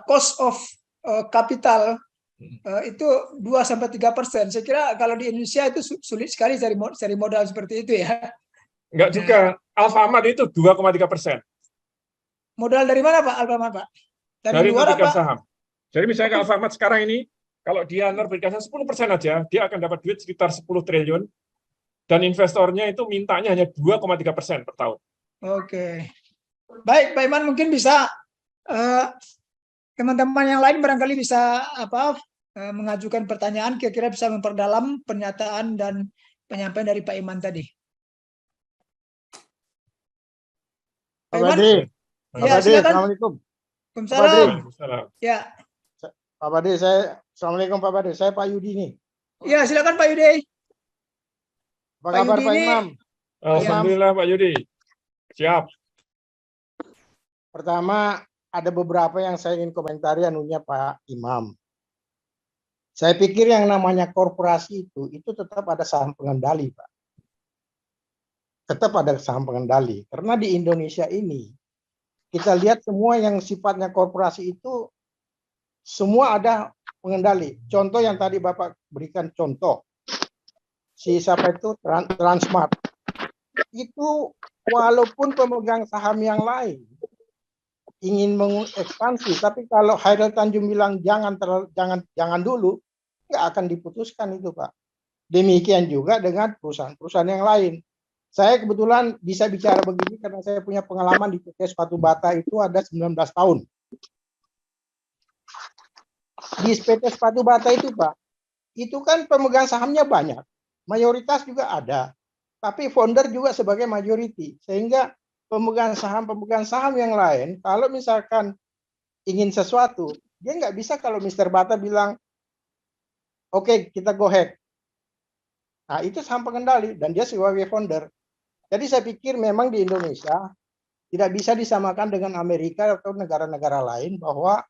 cost of capital itu 2-3%. Saya kira kalau di Indonesia itu sulit sekali cari modal seperti itu ya. Enggak juga. Alfamart itu 2,3%. Modal dari mana Pak Alfamart Pak? Dari luar menerbitkan apa? saham. Jadi misalnya Alfamart sekarang ini, kalau dia menerbitkan 10% aja, dia akan dapat duit sekitar 10 triliun, dan investornya itu mintanya hanya 2,3% per tahun. Oke. Baik, Pak Iman, mungkin bisa teman-teman yang lain barangkali bisa mengajukan pertanyaan, kira-kira bisa memperdalam pernyataan dan penyampaian dari Pak Iman tadi. Pak Badri. Ya, silakan. Assalamualaikum. Waalaikumsalam. Ya. Pak Badri, Assalamualaikum Pak Badri. Saya Pak Yudi nih. Ya, silakan Pak Yudi. Apa kabar Pak Imam? Alhamdulillah Pak Yudi. Siap. Pertama, ada beberapa yang saya ingin komentari anunya Pak Imam. Saya pikir yang namanya korporasi itu tetap ada saham pengendali, Pak. Tetap ada saham pengendali. Karena di Indonesia ini, kita lihat semua yang sifatnya korporasi itu, semua ada pengendali. Contoh yang tadi Bapak berikan contoh. Siapa itu? Transmart. Itu walaupun pemegang saham yang lain ingin mengekspansi, tapi kalau Hairil Tanjung bilang jangan dulu, nggak akan diputuskan itu Pak. Demikian juga dengan perusahaan-perusahaan yang lain. Saya kebetulan bisa bicara begini karena saya punya pengalaman di PT Sepatu Bata itu ada 19 tahun. Di PT Sepatu Bata itu Pak, itu kan pemegang sahamnya banyak, mayoritas juga ada, tapi founder juga sebagai majority, sehingga pemegang saham yang lain kalau misalkan ingin sesuatu, dia nggak bisa kalau Mr. Bata bilang oke, kita go ahead. Nah, itu saham pengendali dan dia sebagai founder. Jadi saya pikir memang di Indonesia tidak bisa disamakan dengan Amerika atau negara-negara lain bahwa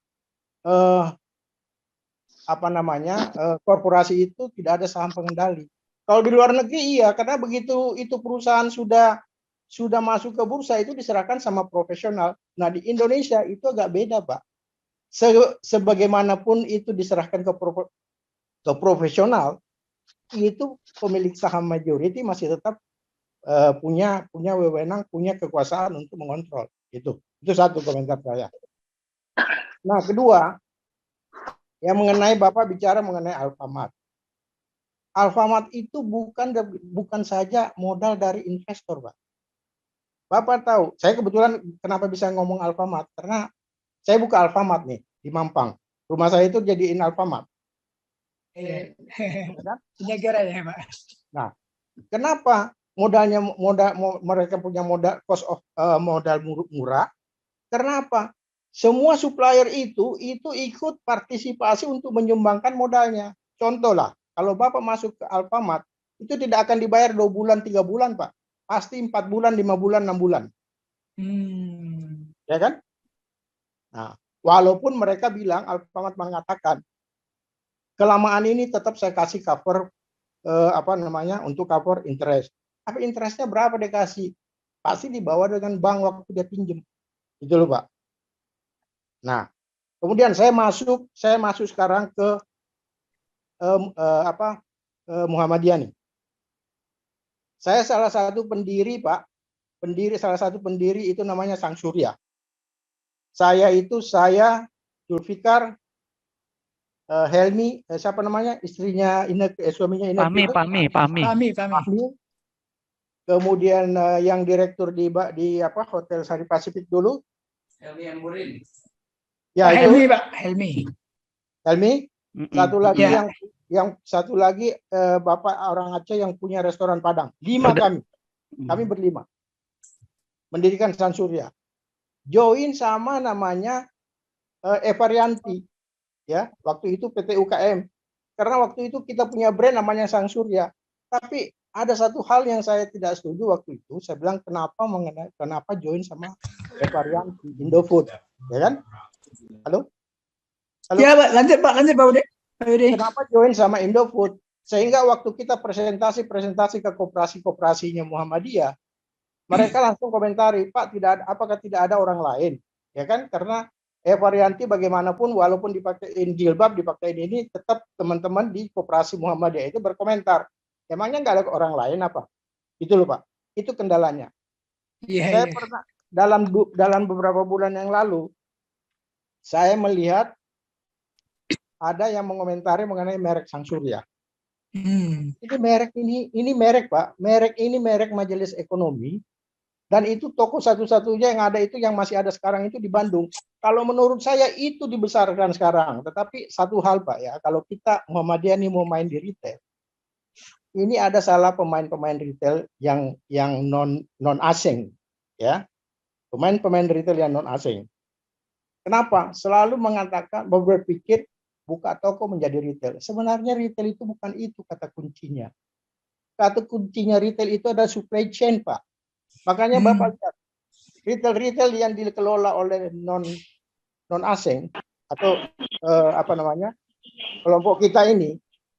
korporasi itu tidak ada saham pengendali. Kalau di luar negeri iya, karena begitu itu perusahaan sudah masuk ke bursa itu diserahkan sama profesional. Nah di Indonesia itu agak beda Pak. Sebagaimanapun itu diserahkan ke profesional, itu pemilik saham majority masih tetap punya wewenang, punya kekuasaan untuk mengontrol. Itu satu komentar saya. Nah kedua, yang mengenai Bapak bicara mengenai Alfamart. Alfamart itu bukan saja modal dari investor Pak. Bapak tahu, saya kebetulan kenapa bisa ngomong Alfamart? Karena saya buka Alfamart nih di Mampang. Rumah saya itu jadiin Alfamart. Negara ya Pak. Nah, kenapa mereka punya modal modal murah? Karena apa? Semua supplier itu ikut partisipasi untuk menyumbangkan modalnya. Contoh lah, kalau Bapak masuk ke Alfamart, itu tidak akan dibayar 2 bulan, 3 bulan Pak. Pasti 4 bulan, 5 bulan, 6 bulan. Ya kan? Nah, walaupun mereka bilang, Alfamart mengatakan, kelamaan ini tetap saya kasih cover, untuk cover interest. Tapi interestnya berapa dikasih? Pasti dibawa dengan bank waktu dia pinjam. Itu loh Pak. Nah, kemudian saya masuk sekarang ke Muhammadiyah nih. Saya salah satu pendiri Pak, salah satu pendiri itu namanya Sang Surya. Saya Zulfikar, Helmi, siapa namanya istrinya suaminya Ineke. Pami. Kemudian yang direktur di Hotel Sari Pasifik dulu. Helmi Amburin. Ya, Helmi Pak, Helmi. Satu lagi yang satu lagi Bapak orang Aceh yang punya restoran Padang. 5 kami berlima mendirikan Sang Surya. Join sama namanya Eva Rianti, ya waktu itu PT UKM. Karena waktu itu kita punya brand namanya Sang Surya. Tapi ada satu hal yang saya tidak setuju waktu itu. Saya bilang kenapa join sama Eva Rianti, Indofood, ya kan? Halo? Ya Pak, lanjut Pak Ude. Kenapa join sama Indofood? Sehingga waktu kita presentasi ke koperasinya Muhammadiyah, mereka langsung komentari, Pak, apakah tidak ada orang lain? Ya kan? Karena Varianti bagaimanapun walaupun dipakein jilbab, dipakein ini, tetap teman-teman di Koperasi Muhammadiyah itu berkomentar. Emangnya nggak ada orang lain apa? Itu loh Pak. Itu kendalanya. Iya, Saya iya. pernah dalam beberapa bulan yang lalu, saya melihat ada yang mengomentari mengenai merek Sang Surya. Hmm. Ini merek Pak. Merek ini merek Majelis Ekonomi. Dan itu toko satu-satunya yang ada itu yang masih ada sekarang itu di Bandung. Kalau menurut saya itu dibesarkan sekarang. Tetapi satu hal Pak ya, kalau kita Muhammadiyah ini mau main di retail, ini ada salah pemain-pemain retail yang non asing ya. Pemain-pemain retail yang non asing. Kenapa? Selalu mengatakan berpikir buka toko menjadi retail. Sebenarnya retail itu bukan itu kata kuncinya. Kata kuncinya retail itu adalah supply chain Pak. Makanya Bapak lihat retail yang dikelola oleh non asing atau kelompok kita ini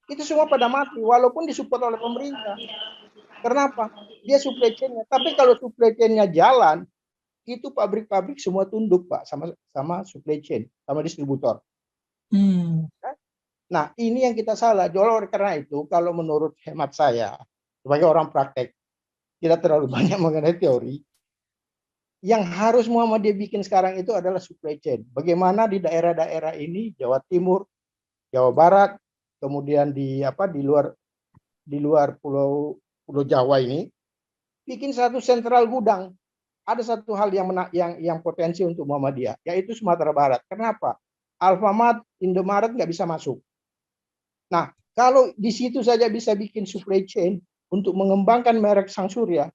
itu semua pada mati walaupun disupport oleh pemerintah. Kenapa? Dia supply chain-nya. Tapi kalau supply chain-nya jalan, itu pabrik-pabrik semua tunduk Pak sama supply chain, sama distributor. Nah, ini yang kita salah. Oleh karena itu, kalau menurut hemat saya sebagai orang praktek, tidak terlalu banyak mengenai teori. Yang harus Muhammadiyah bikin sekarang itu adalah supply chain. Bagaimana di daerah-daerah ini, Jawa Timur, Jawa Barat, kemudian di luar Pulau Jawa ini, bikin satu sentral gudang. Ada satu hal yang potensi untuk Muhammadiyah, yaitu Sumatera Barat. Kenapa? Alfamart, Indomaret nggak bisa masuk. Nah, kalau di situ saja bisa bikin supply chain untuk mengembangkan merek Sang Surya,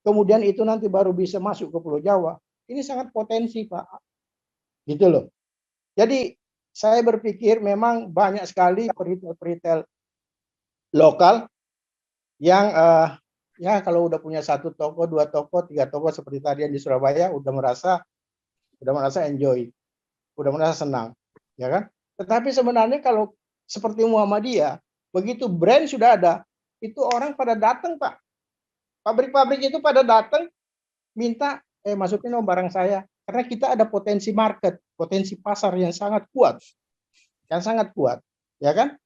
kemudian itu nanti baru bisa masuk ke Pulau Jawa. Ini sangat potensi, Pak. Gitu loh. Jadi saya berpikir memang banyak sekali peritel lokal yang ya kalau udah punya 1 toko, 2 toko, 3 toko seperti tadi yang di Surabaya udah merasa enjoy, udah merasa senang, ya kan? Tetapi sebenarnya kalau seperti Muhammadiyah, begitu brand sudah ada, itu orang pada datang, Pak. Pabrik-pabrik itu pada datang minta masukin dong barang saya, karena kita ada potensi market, potensi pasar yang sangat kuat, ya kan?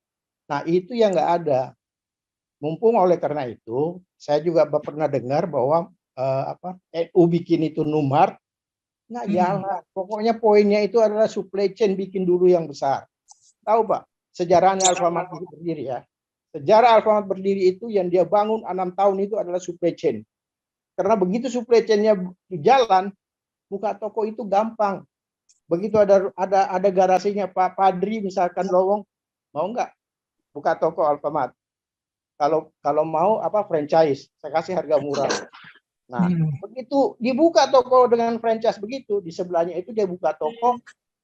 Nah itu yang nggak ada. Mumpung oleh karena itu, saya juga pernah dengar bahwa NU bikin itu Numart, nggak jalan. Pokoknya poinnya itu adalah supply chain, bikin dulu yang besar. Tahu Pak, sejarahnya Alfamart berdiri ya. Sejarah Alfamart berdiri itu yang dia bangun 6 tahun itu adalah supply chain. Karena begitu supply chain-nya jalan, buka toko itu gampang. Begitu ada garasinya Pak Padri misalkan lowong, mau nggak buka toko Alfamart? Kalau mau franchise, saya kasih harga murah. Nah, begitu dibuka toko dengan franchise begitu, di sebelahnya itu dia buka toko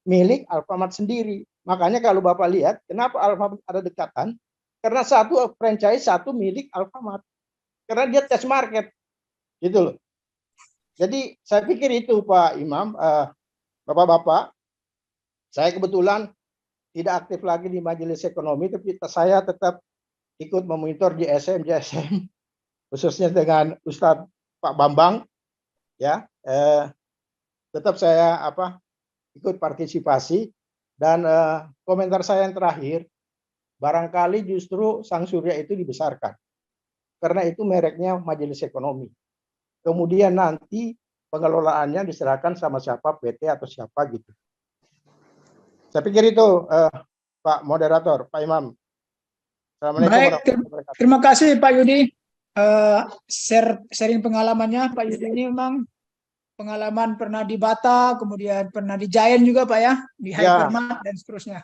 milik Alfamart sendiri. Makanya kalau Bapak lihat, kenapa Alfamart ada dekatan? Karena satu franchise, satu milik Alfamart. Karena dia tes market. Gitu loh. Jadi saya pikir itu Pak Imam, Bapak-bapak, saya kebetulan tidak aktif lagi di Majelis Ekonomi, tapi saya tetap ikut memonitor JSM, khususnya dengan Ustadz Pak Bambang, ya, tetap saya ikut partisipasi dan komentar saya yang terakhir, barangkali justru Sang Surya itu dibesarkan, karena itu mereknya Majelis Ekonomi. Kemudian nanti pengelolaannya diserahkan sama siapa, PT atau siapa gitu. Saya pikir itu Pak Moderator, Pak Imam. Baik, terima kasih Pak Yudi. Sharing pengalamannya Pak Yudi ini memang pengalaman pernah di Bata, kemudian pernah di Giant juga Pak ya, di Hypermart dan seterusnya.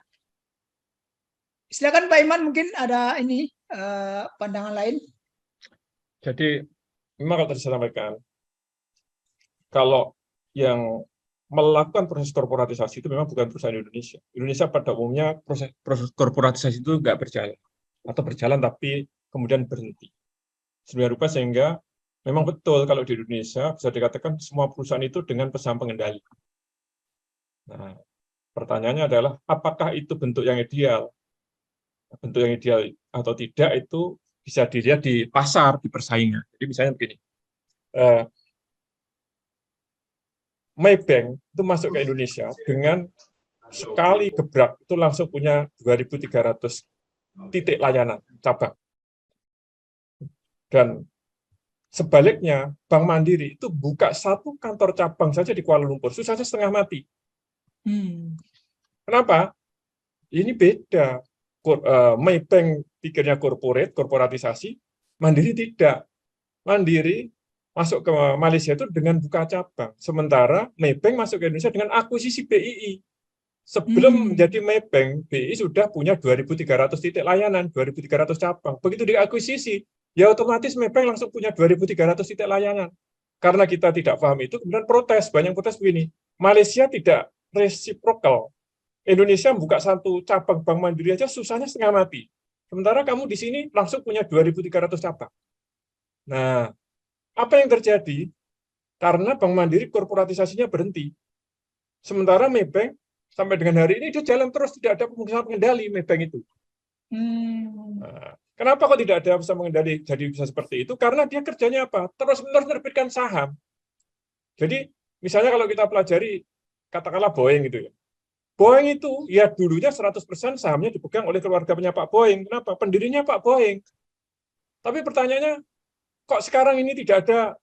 Silakan Pak Iman, mungkin ada ini pandangan lain. Jadi memang kalau tadi saya sampaikan, kalau yang melakukan proses korporatisasi itu memang bukan perusahaan Indonesia. Indonesia pada umumnya proses korporatisasi itu nggak berjalan, atau berjalan tapi kemudian berhenti. Sebenarnya rupa sehingga memang betul kalau di Indonesia bisa dikatakan semua perusahaan itu dengan pesan pengendali. Nah, pertanyaannya adalah apakah itu bentuk yang ideal? Bentuk yang ideal atau tidak itu bisa dilihat di pasar, di persaingan. Jadi misalnya begini, Maybank itu masuk ke Indonesia dengan sekali gebrak itu langsung punya 2.300 titik layanan cabang. Dan sebaliknya, Bank Mandiri itu buka satu kantor cabang saja di Kuala Lumpur, susahnya setengah mati. Kenapa? Ini beda. Maybank pikirnya korporatisasi, Mandiri tidak. Mandiri masuk ke Malaysia itu dengan buka cabang. Sementara Maybank masuk ke Indonesia dengan akuisisi BII. Sebelum menjadi Maybank, BII sudah punya 2.300 titik layanan, 2.300 cabang. Begitu diakuisisi, ya otomatis Maybank langsung punya 2.300 titik layanan. Karena kita tidak paham itu, kemudian protes. Banyak protes begini, Malaysia tidak reciprocal. Indonesia buka satu cabang Bank Mandiri aja susahnya setengah mati. Sementara kamu di sini langsung punya 2.300 cabang. Nah, apa yang terjadi? Karena Bank Mandiri korporatisasinya berhenti. Sementara Maybank sampai dengan hari ini dia jalan terus, tidak ada pemegang pengendali Maybank itu. Nah, kenapa kok tidak ada bisa mengendali jadi bisa seperti itu? Karena dia kerjanya apa? Terus-menerus menerbitkan saham. Jadi misalnya kalau kita pelajari katakanlah Boeing gitu ya. Boeing itu ya dulunya 100% sahamnya dipegang oleh keluarganya Pak Boeing. Kenapa? Pendirinya Pak Boeing. Tapi pertanyaannya, kok sekarang ini tidak ada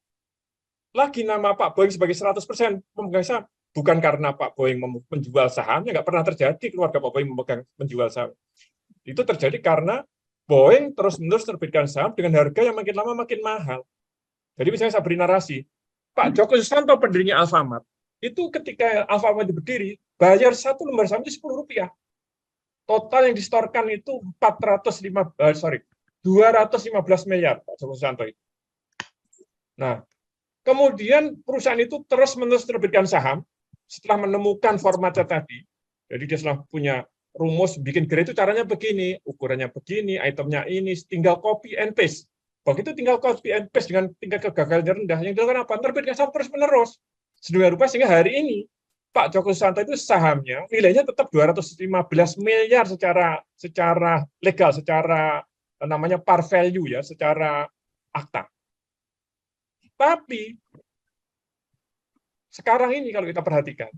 lagi nama Pak Boeing sebagai 100% pemegang saham? Bukan karena Pak Boeing menjual sahamnya, nggak pernah terjadi keluarga Pak Boeing menjual saham. Itu terjadi karena Boeing terus-menerus terbitkan saham dengan harga yang makin lama makin mahal. Jadi misalnya saya beri narasi, Pak Joko Susanto pendirinya Alfamart, itu ketika Alfamart berdiri, bayar satu lembar saham itu Rp10. Total yang disetorkan itu 215 miliar Pak Joko Susanto itu. Nah, kemudian perusahaan itu terus-menerus terbitkan saham setelah menemukan formatnya tadi. Jadi dia setelah punya rumus bikin grade itu caranya begini, ukurannya begini, itemnya ini, tinggal copy and paste. Begitu tinggal copy and paste dengan tingkat kegagalan rendah, yang dilakukan apa? Terbitkan saham terus-menerus. Sedemikian rupa sehingga hari ini Pak Joko Susanto itu sahamnya nilainya tetap 215 miliar secara legal, secara namanya par value ya, secara akta. Tapi sekarang ini kalau kita perhatikan,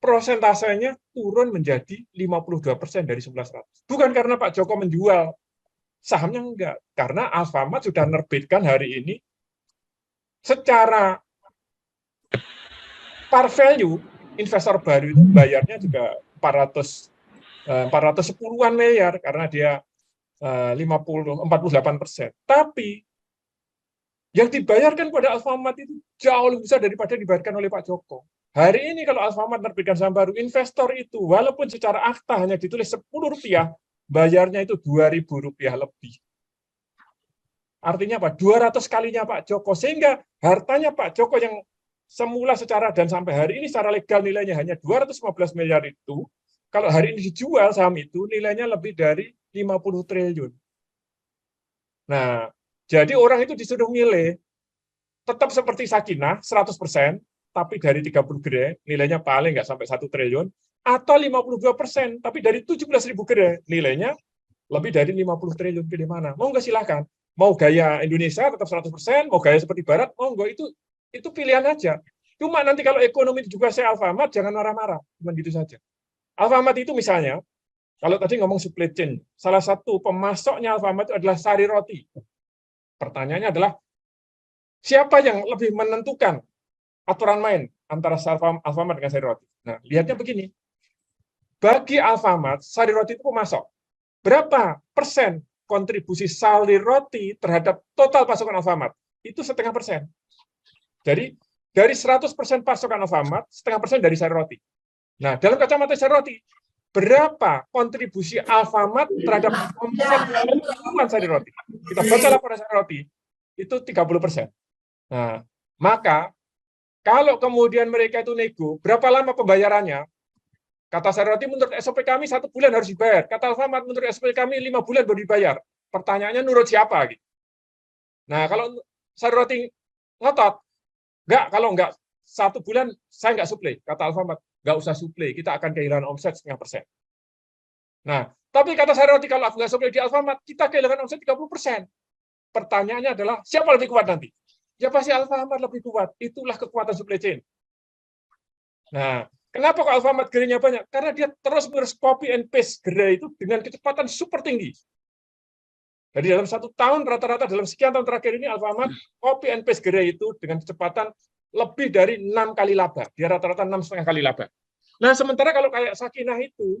prosentasenya turun menjadi 52% dari 1100. Bukan karena Pak Joko menjual sahamnya, enggak. Karena Alfamart sudah menerbitkan hari ini secara par value, investor baru itu bayarnya juga 410-an miliar karena dia 48%. Tapi yang dibayarkan kepada Alfamart itu jauh lebih besar daripada dibayarkan oleh Pak Joko. Hari ini kalau Alfamart menerbitkan saham baru, investor itu walaupun secara akta hanya ditulis Rp10, bayarnya itu Rp2.000 lebih. Artinya apa? 200 kalinya Pak Joko. Sehingga hartanya Pak Joko yang semula secara dan sampai hari ini secara legal nilainya hanya 215 miliar itu, kalau hari ini dijual saham itu nilainya lebih dari 50 triliun. Nah, jadi orang itu disuruh milih tetap seperti Sakinah 100%, tapi dari 30 gede nilainya paling nggak sampai 1 triliun, atau 52%, tapi dari 17.000 gede nilainya lebih dari 50 triliun. Pilih mana? Mau nggak silakan. Mau gaya Indonesia tetap 100%, mau gaya seperti Barat, mau nggak itu pilihan aja. Cuma nanti kalau ekonomi juga saya Alfamart, jangan marah-marah. Cuma gitu saja. Alfamart itu misalnya, kalau tadi ngomong supply chain, salah satu pemasoknya Alfamart itu adalah sari roti. Pertanyaannya adalah, siapa yang lebih menentukan aturan main antara Alfamart dengan sari roti? Nah, lihatnya begini. Bagi Alfamart, sari roti itu pemasok. Berapa persen kontribusi sari roti terhadap total pasokan Alfamart? Itu 0,5%. Jadi dari 100% pasokan Alfamart, 0,5% dari sari roti. Nah, dalam kacamata sari roti, berapa kontribusi Alfamart terhadap omset penjualan sari roti? Kita baca laporan sari roti, itu 30%. Nah, maka kalau kemudian mereka itu nego, berapa lama pembayarannya? Kata sari roti, menurut SOP kami 1 bulan harus dibayar. Kata Alfamart, menurut SOP kami 5 bulan baru dibayar. Pertanyaannya, nurut siapa? Gitu. Nah, kalau sari roti ngotot, enggak, kalau enggak 1 bulan saya enggak suplai. Kata Alfamart, enggak usah suplai, kita akan kehilangan omset 0,5%. Nah, tapi kata sari roti, kalau aku enggak suplai di Alfamart, kita kehilangan omset 30%. Pertanyaannya adalah, siapa lebih kuat nanti? Ya pasti Alfamart lebih kuat. Itulah kekuatan supply chain. Nah, kenapa kok Alfamart gerenya banyak? Karena dia terus-menerus copy and paste gerai itu dengan kecepatan super tinggi. Jadi dalam 1 tahun rata-rata dalam sekian tahun terakhir ini Alfamart copy and paste gerai itu dengan kecepatan lebih dari 6 kali laba. Dia rata-rata 6,5 kali laba. Nah, sementara kalau kayak Sakinah itu,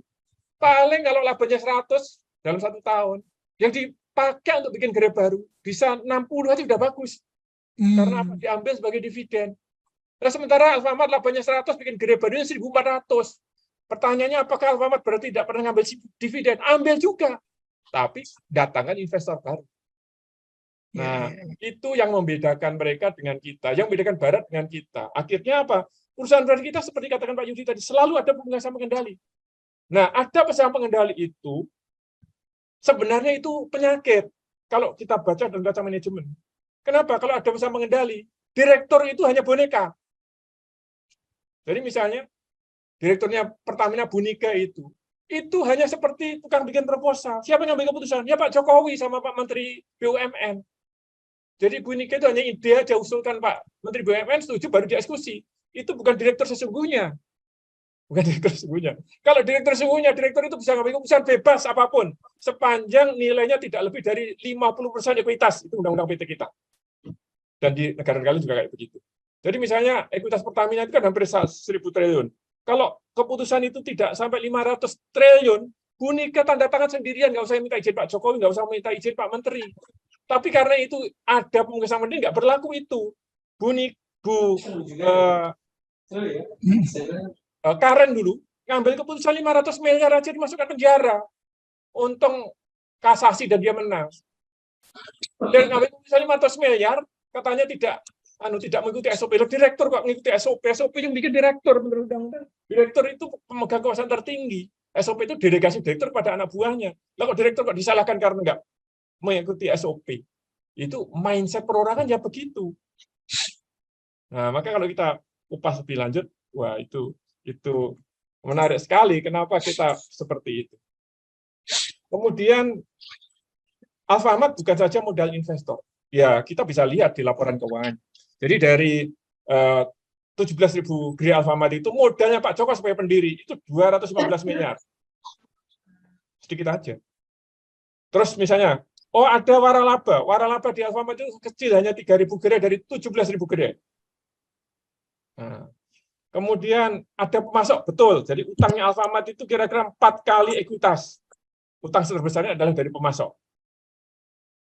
paling kalau labanya 100 dalam 1 tahun, yang dipakai untuk bikin gerai baru, bisa 60 aja udah bagus. Karena apa? Diambil sebagai dividen. Nah, sementara Alfamart labanya 100, bikin gerai barunya 1.400. Pertanyaannya, apakah Alfamart berarti tidak pernah ngambil dividen? Ambil juga. Tapi datangkan investor baru. Nah, itu yang membedakan mereka dengan kita, yang membedakan Barat dengan kita. Akhirnya apa? Perusahaan-perusahaan kita seperti katakan Pak Yudi tadi, selalu ada pengusaha pengendali. Nah, ada pengusaha pengendali itu, sebenarnya itu penyakit. Kalau kita baca dan baca manajemen. Kenapa? Kalau ada pengusaha pengendali, direktur itu hanya boneka. Jadi misalnya, direkturnya Pertamina Bunika itu hanya seperti tukang bikin proposal. Siapa yang ambil keputusan? Ya Pak Jokowi sama Pak Menteri BUMN. Jadi Bunika itu hanya ide aja, usulkan Pak Menteri BUMN, setuju, baru dieksekusi. Itu bukan direktur sesungguhnya. Bukan direktur sesungguhnya. Kalau direktur sesungguhnya, direktur itu bisa ngambil keputusan bebas apapun, sepanjang nilainya tidak lebih dari 50% ekuitas. Itu undang-undang PT kita. Dan di negara-negara juga kayak begitu. Jadi misalnya ekuitas Pertamina itu kan hampir 1.000 triliun. Kalau keputusan itu tidak sampai 500 triliun, Bunika tanda tangan sendirian, nggak usah minta izin Pak Jokowi, nggak usah minta izin Pak Menteri. Tapi karena itu ada pengusaha menteri, nggak berlaku itu. Karen dulu ngambil keputusan 500 miliar aja dimasukkan penjara. Untung kasasi dan dia menang. Dan ngambil keputusan 500 miliar, katanya tidak mengikuti SOP. Direktur kok mengikuti SOP. SOP yang bikin direktur menurut undang-undang. Direktur itu pemegang kekuasaan tertinggi. SOP itu delegasi direktur pada anak buahnya. Lah kok direktur kok disalahkan karena nggak mengikuti SOP? Itu mindset perorangan ya begitu. Nah, maka kalau kita kupas lebih lanjut, wah itu menarik sekali kenapa kita seperti itu. Kemudian Alfamart bukan saja modal investor. Ya, kita bisa lihat di laporan keuangan. Jadi dari 17.000 gerai Alfamart itu modalnya Pak Joko sebagai pendiri itu 215 miliar. Sedikit aja. Terus misalnya, oh ada waralaba. Waralaba di Alfamart itu kecil, hanya 3.000 gerai dari 17.000 gerai. Nah, kemudian ada pemasok, betul. Jadi utangnya Alfamart itu kira-kira 4 kali ekuitas. Utang terbesarnya adalah dari pemasok.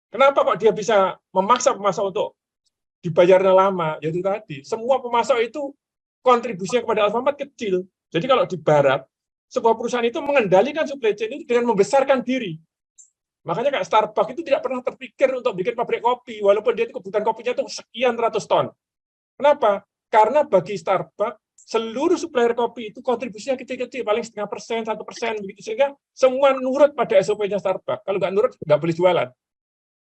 Kenapa kok dia bisa memaksa pemasok untuk dibayarnya lama? Yaitu tadi, semua pemasok itu kontribusinya kepada Alfamart kecil. Jadi kalau di Barat, sebuah perusahaan itu mengendalikan supply chain itu dengan membesarkan diri. Makanya kayak Starbucks itu tidak pernah terpikir untuk bikin pabrik kopi, walaupun dia itu kebutuhan kopinya itu sekian ratus ton. Kenapa? Karena bagi Starbucks, seluruh supplier kopi itu kontribusinya kecil-kecil, paling 0,5%, 1%, begitu, sehingga semua nurut pada SOP-nya Starbucks. Kalau nggak nurut, nggak boleh jualan.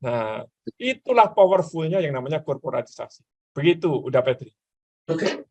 Nah, itulah powerful-nya yang namanya korporatisasi. Begitu, udah Petri. Oke.